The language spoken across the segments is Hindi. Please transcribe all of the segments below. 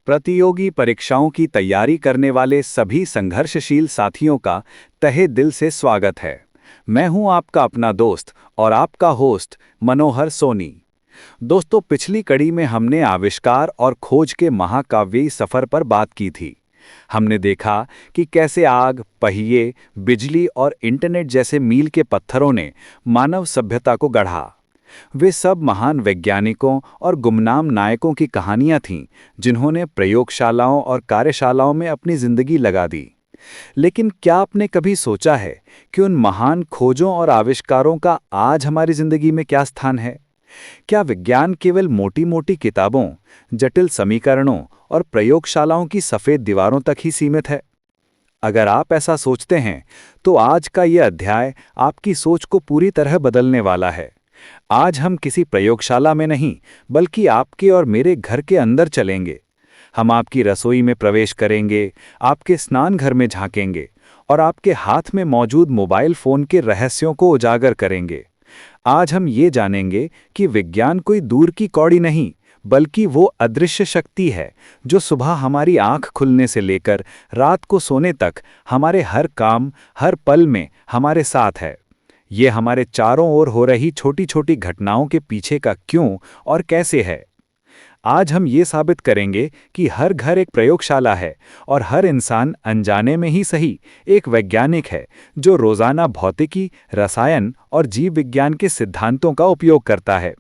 प्रतियोगी परीक्षाओं की तैयारी करने वाले सभी संघर्षशील साथियों का तहे दिल से स्वागत है। मैं हूं आपका अपना दोस्त और आपका होस्ट मनोहर सोनी। दोस्तों, पिछली कड़ी में हमने आविष्कार और खोज के महाकाव्यी सफर पर बात की थी। हमने देखा कि कैसे आग, पहिए, बिजली और इंटरनेट जैसे मील के पत्थरों ने मानव सभ्यता को गढ़ा। वे सब महान वैज्ञानिकों और गुमनाम नायकों की कहानियां थीं, जिन्होंने प्रयोगशालाओं और कार्यशालाओं में अपनी जिंदगी लगा दी। लेकिन क्या आपने कभी सोचा है कि उन महान खोजों और आविष्कारों का आज हमारी जिंदगी में क्या स्थान है? क्या विज्ञान केवल मोटी-मोटी किताबों, जटिल समीकरणों और प्रयोगशालाओं की सफेद दीवारों तक ही सीमित है? अगर आप ऐसा सोचते हैं, तो आज का यह अध्याय आपकी सोच को पूरी तरह बदलने वाला है। आज हम किसी प्रयोगशाला में नहीं, बल्कि आपके और मेरे घर के अंदर चलेंगे। हम आपकी रसोई में प्रवेश करेंगे, आपके स्नान घर में झांकेंगे और आपके हाथ में मौजूद मोबाइल फोन के रहस्यों को उजागर करेंगे। आज हम ये जानेंगे कि विज्ञान कोई दूर की कौड़ी नहीं, बल्कि वो अदृश्य शक्ति है जो सुबह हमारी आंख खुलने से लेकर रात को सोने तक हमारे हर काम, हर पल में हमारे साथ है। ये हमारे चारों ओर हो रही छोटी-छोटी घटनाओं के पीछे का क्यों और कैसे है। आज हम ये साबित करेंगे कि हर घर एक प्रयोगशाला है और हर इंसान अनजाने में ही सही एक वैज्ञानिक है, जो रोजाना भौतिकी, रसायन और जीव विज्ञान के सिद्धांतों का उपयोग करता है।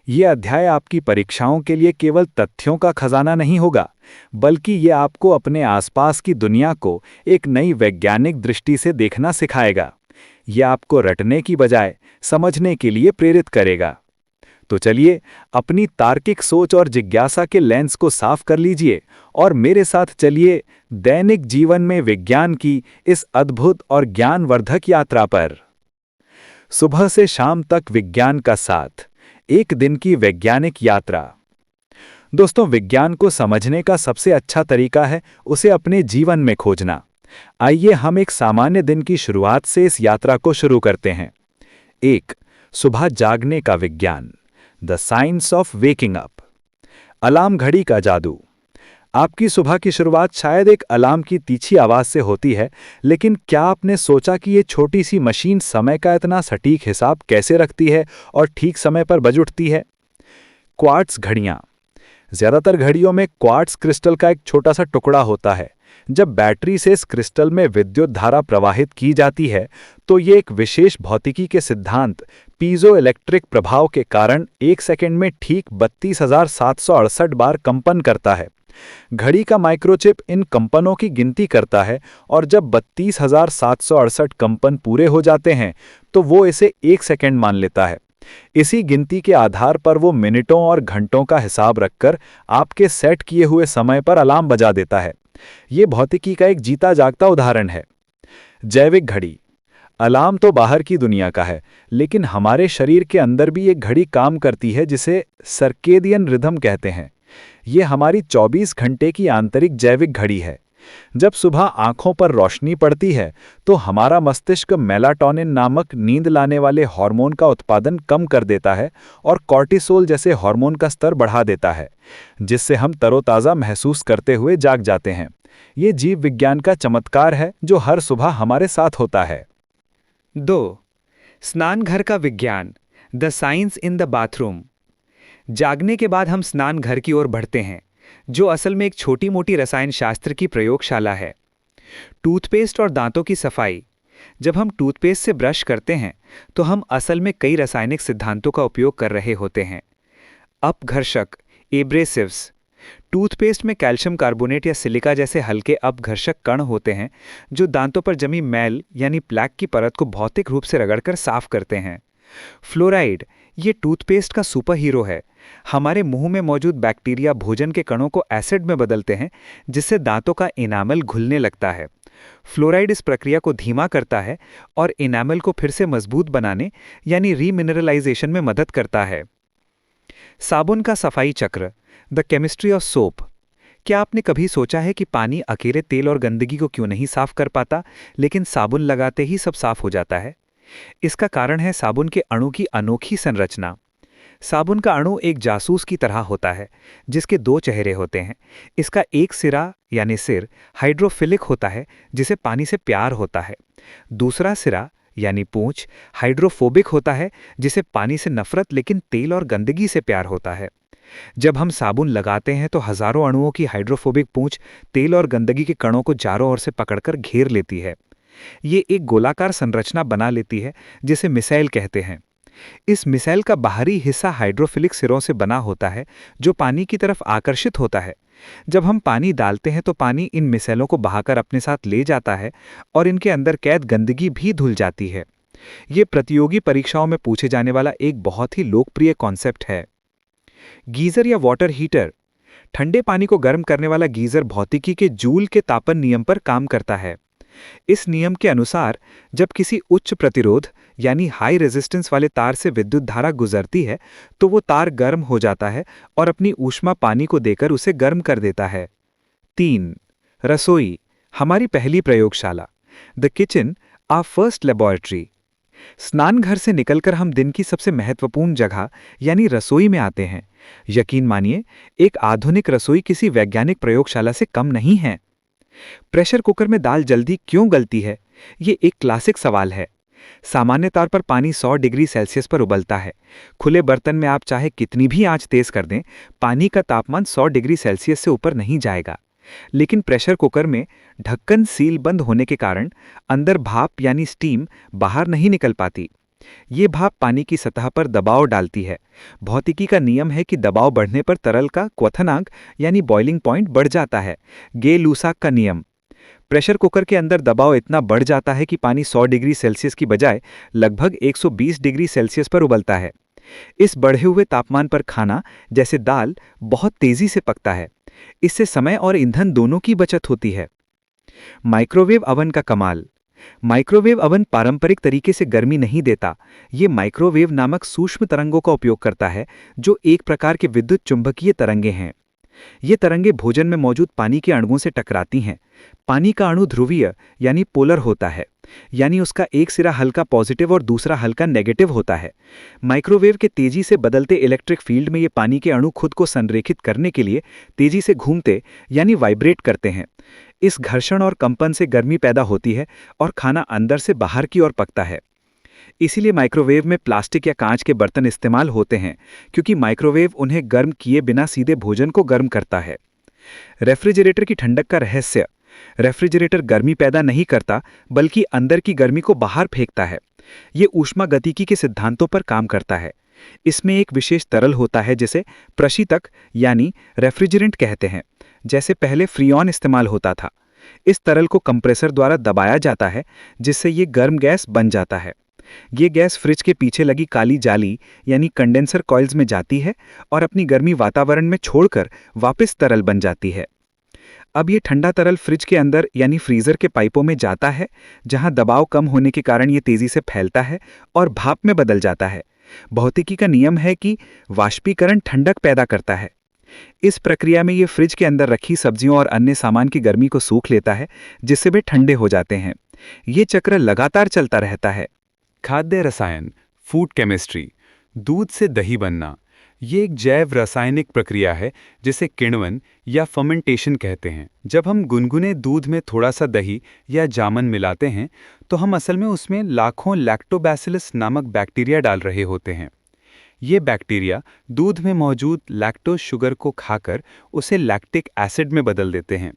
ये अध्याय आपकी परीक्षाओं के लिए केवल तथ्यों का खजाना नहीं होगा, बल्कि ये आपको अपने आसपास की दुनिया को एक नई वैज्ञानिक दृष्टि से देखना सिखाएगा। यह आपको रटने की बजाय समझने के लिए प्रेरित करेगा। तो चलिए, अपनी तार्किक सोच और जिज्ञासा के लेंस को साफ कर लीजिए और मेरे साथ चलिए दैनिक जीवन में विज्ञान की इस अद्भुत और ज्ञानवर्धक यात्रा पर। सुबह से शाम तक विज्ञान का साथ, एक दिन की वैज्ञानिक यात्रा। दोस्तों, विज्ञान को समझने का सबसे अच्छा तरीका है उसे अपने जीवन में खोजना। आइए हम एक सामान्य दिन की शुरुआत से इस यात्रा को शुरू करते हैं। 1. सुबह जागने का विज्ञान, the science of waking up. Alarm घड़ी का जादू। आपकी सुबह की शुरुआत शायद एक अलार्म की तीखी आवाज से होती है, लेकिन क्या आपने सोचा कि ये छोटी सी मशीन समय का इतना सटीक हिसाब कैसे रखती है और ठीक समय पर बज उठती है? क्वार्ट्स घड़ियां। ज्यादातर घड़ियों में क्वार्ट्स क्रिस्टल का एक छोटा सा टुकड़ा होता है। जब बैटरी से इस क्रिस्टल में विद्युत धारा प्रवाहित की जाती है, तो ये एक विशेष भौतिकी के सिद्धांत पीजो इलेक्ट्रिक प्रभाव के कारण 1 सेकंड में ठीक 32,768 बार कंपन करता है। घड़ी का माइक्रोचिप इन कंपनों की गिनती करता है और जब 32,768 कंपन पूरे हो जाते हैं, तो वो इसे 1 सेकंड मान लेता है। इसी गिनती के आधार पर वो मिनटों और घंटों का हिसाब रखकर आपके सेट किए हुए समय पर अलार्म बजा देता है। ये भौतिकी का एक जीता जागता उदाहरण है। जैविक घड़ी। अलार्म तो बाहर की दुनिया का है, लेकिन हमारे शरीर के अंदर भी एक घड़ी काम करती है जिसे सर्केडियन रिदम कहते हैं। ये हमारी 24 घंटे की आंतरिक जैविक घड़ी है। जब सुबह आंखों पर रोशनी पड़ती है, तो हमारा मस्तिष्क मेलाटोनिन नामक नींद लाने वाले हार्मोन का उत्पादन कम कर देता है और कॉर्टिसोल जैसे हार्मोन का स्तर बढ़ा देता है, जिससे हम तरोताज़ा महसूस करते हुए जाग जाते हैं। ये जीव विज्ञान का चमत्कार है जो हर सुबह हमारे साथ होता है। 2. स्नान घर का विज्ञान, the science in the bathroom. जागने के बाद हम स्नान घर की ओर बढ़ते हैं, जो असल में एक छोटी मोटी रसायन शास्त्र की प्रयोगशाला है। टूथपेस्ट और दांतों की सफाई। जब हम टूथपेस्ट से ब्रश करते हैं, तो हम असल में कई रासायनिक सिद्धांतों का उपयोग कर रहे होते हैं। अपघर्षक, एब्रेसिव्स। टूथपेस्ट में कैल्शियम कार्बोनेट या सिलिका जैसे हल्के अपघर्षक कण होते हैं, जो दांतों पर जमी मैल यानी प्लैक की परत को भौतिक रूप से रगड़कर साफ करते हैं। फ्लोराइड, ये टूथपेस्ट का सुपर हीरो है। हमारे मुंह में मौजूद बैक्टीरिया भोजन के कणों को एसिड में बदलते हैं, जिससे दांतों का इनामल घुलने लगता है। फ्लोराइड इस प्रक्रिया को धीमा करता है और इनामल को फिर से मजबूत बनाने यानी रीमिनरलाइजेशन में मदद करता है। साबुन का सफाई चक्र, द केमिस्ट्री ऑफ सोप। क्या आपने कभी सोचा है कि पानी अकेले तेल और गंदगी को क्यों नहीं साफ कर पाता, लेकिन साबुन लगाते ही सब साफ हो जाता है? इसका कारण है साबुन के अणु की अनोखी संरचना। साबुन का अणु एक जासूस की तरह होता है, जिसके दो चेहरे होते हैं। इसका एक सिरा यानी सिर हाइड्रोफिलिक होता है, जिसे पानी से प्यार होता है। दूसरा सिरा यानी पूंछ हाइड्रोफोबिक होता है, जिसे पानी से नफरत लेकिन तेल और गंदगी से प्यार होता है। जब हम साबुन लगाते हैं तो हजारों अणुओं की हाइड्रोफोबिक पूंछ तेल और गंदगी के कणों को चारों ओर से पकड़कर घेर लेती है। ये एक गोलाकार संरचना बना लेती है, जिसे मिसाइल कहते हैं। इस मिसाइल का बाहरी हिस्सा हाइड्रोफिलिक सिरों से बना होता है, जो पानी की तरफ आकर्षित होता है। जब हम पानी डालते हैं तो पानी इन मिसाइलों को बहाकर अपने साथ ले जाता है और इनके अंदर कैद गंदगी भी धुल जाती है। ये प्रतियोगी परीक्षाओं में पूछे जाने वाला एक बहुत ही लोकप्रिय कॉन्सेप्ट है। गीजर या वाटर हीटर। ठंडे पानी को गर्म करने वाला गीजर भौतिकी के जूल के तापन नियम पर काम करता है। इस नियम के अनुसार जब किसी उच्च प्रतिरोध यानी हाई रेजिस्टेंस वाले तार से विद्युत धारा गुजरती है तो वो तार गर्म हो जाता है और अपनी ऊष्मा पानी को देकर उसे गर्म कर देता है। 3. रसोई, हमारी पहली प्रयोगशाला। The kitchen, our first laboratory. स्नान घर से निकलकर हम दिन की सबसे महत्वपूर्ण जगह यानी रसोई में आते हैं। यकीन मानिए, एक आधुनिक रसोई किसी वैज्ञानिक प्रयोगशाला से कम नहीं है। प्रेशर कुकर में दाल जल्दी क्यों गलती है? ये एक क्लासिक सवाल है। सामान्य तौर पर पानी 100 डिग्री सेल्सियस पर उबलता है। खुले बर्तन में आप चाहे कितनी भी आंच तेज कर दें, पानी का तापमान 100 डिग्री सेल्सियस से ऊपर नहीं जाएगा। लेकिन प्रेशर कुकर में ढक्कन सील बंद होने के कारण अंदर भाप यानी स्टीम बाहर नहीं निकल पाती। ये भाप पानी की सतह पर दबाव डालती है। भौतिकी का नियम है कि दबाव बढ़ने पर तरल का क्वथनांक यानी बॉइलिंग पॉइंट बढ़ जाता है। गे-लुसाक का नियम। प्रेशर कुकर के अंदर दबाव इतना बढ़ जाता है कि पानी 100 डिग्री सेल्सियस की बजाय लगभग 120 डिग्री सेल्सियस पर उबलता है। इस बढ़े हुए तापमान पर खाना, जैसे दाल, बहुत तेजी से पकता है। इससे समय और ईंधन दोनों की बचत होती है। माइक्रोवेव अवन का कमाल। माइक्रोवेव अवन पारंपरिक तरीके से गर्मी नहीं देता। ये माइक्रोवेव नामक सूक्ष्म तरंगों का उपयोग करता है, जो एक प्रकार के विद्युत चुंबकीय तरंगे हैं। ये तरंगे भोजन में मौजूद पानी के अणुओं से टकराती हैं। पानी का अणु ध्रुवीय यानी पोलर होता है, यानी उसका एक सिरा हल्का पॉजिटिव और दूसरा हल्का नेगेटिव होता है। माइक्रोवेव के तेजी से बदलते इलेक्ट्रिक फील्ड में ये पानी के अणु खुद को संरेखित करने के लिए तेजी से घूमते यानी वाइब्रेट करते हैं। इस घर्षण और कंपन से गर्मी पैदा होती है और खाना अंदर से बाहर की ओर पकता है। इसीलिए माइक्रोवेव में प्लास्टिक या कांच के बर्तन इस्तेमाल होते हैं, क्योंकि माइक्रोवेव उन्हें गर्म किए बिना सीधे भोजन को गर्म करता है। रेफ्रिजरेटर की ठंडक का रहस्य। रेफ्रिजरेटर गर्मी पैदा नहीं करता, बल्कि अंदर की गर्मी को बाहर फेंकता है। ये ऊष्मागतिकी के सिद्धांतों पर काम करता है। इसमें एक विशेष तरल होता है जिसे प्रशीतक यानी रेफ्रिजरेंट कहते हैं। जैसे पहले फ्रीऑन इस्तेमाल होता था। इस तरल को कंप्रेसर द्वारा दबाया जाता है, जिससे ये गर्म गैस बन जाता है। ये गैस फ्रिज के पीछे लगी काली जाली यानी कंडेंसर कॉइल्स में जाती है और अपनी गर्मी वातावरण में छोड़कर वापस तरल बन जाती है। अब ये ठंडा तरल फ्रिज के अंदर यानी फ्रीजर के पाइपों में जाता है, जहां दबाव कम होने के कारण ये तेजी से फैलता है और भाप में बदल जाता है। भौतिकी का नियम है कि वाष्पीकरण ठंडक पैदा करता है। इस प्रक्रिया में ये फ्रिज के अंदर रखी सब्जियों और अन्य सामान की गर्मी को सूख लेता है, जिससे वे ठंडे हो जाते हैं। ये चक्र लगातार चलता रहता है। खाद्य रसायन, फूड केमिस्ट्री। दूध से दही बनना, ये एक जैव रासायनिक प्रक्रिया है जिसे किण्वन या फर्मेंटेशन कहते हैं। जब हम गुनगुने दूध में थोड़ा सा दही या जामन मिलाते हैं तो हम असल में उसमें लाखों लैक्टोबैसिलस नामक बैक्टीरिया डाल रहे होते हैं। ये बैक्टीरिया दूध में मौजूद लैक्टोज शुगर को खाकर उसे लैक्टिक एसिड में बदल देते हैं।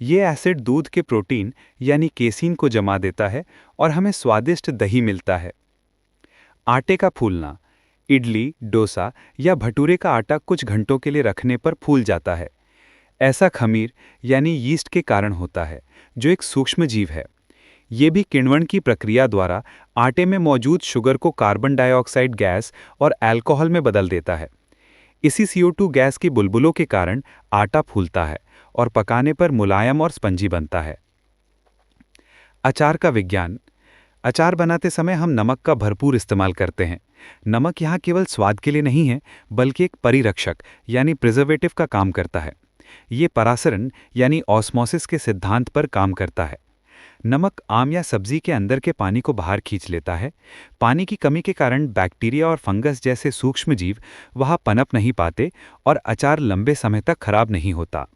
ये एसिड दूध के प्रोटीन यानी केसीन को जमा देता है और हमें स्वादिष्ट दही मिलता है। आटे का फूलना, इडली, डोसा या भटूरे का आटा कुछ घंटों के लिए रखने पर फूल जाता है। ऐसा खमीर यानी यीस्ट के कारण होता है, जो एक सूक्ष्म जीव है। ये भी किण्वन की प्रक्रिया द्वारा आटे में मौजूद शुगर को कार्बन डाइऑक्साइड गैस और अल्कोहल में बदल देता है। इसी CO2 गैस की बुलबुलों के कारण आटा फूलता है और पकाने पर मुलायम और स्पंजी बनता है। अचार का विज्ञान। अचार बनाते समय हम नमक का भरपूर इस्तेमाल करते हैं। नमक यहाँ केवल स्वाद के लिए नहीं है, बल्कि एक परिरक्षक यानी प्रिजर्वेटिव का काम करता है। ये परासरण यानी ऑस्मोसिस के सिद्धांत पर काम करता है। नमक आम या सब्जी के अंदर के पानी को बाहर खींच लेता है। पानी की कमी के कारण बैक्टीरिया और फंगस जैसे सूक्ष्म जीव वहाँ पनप नहीं पाते और अचार लंबे समय तक खराब नहीं होता।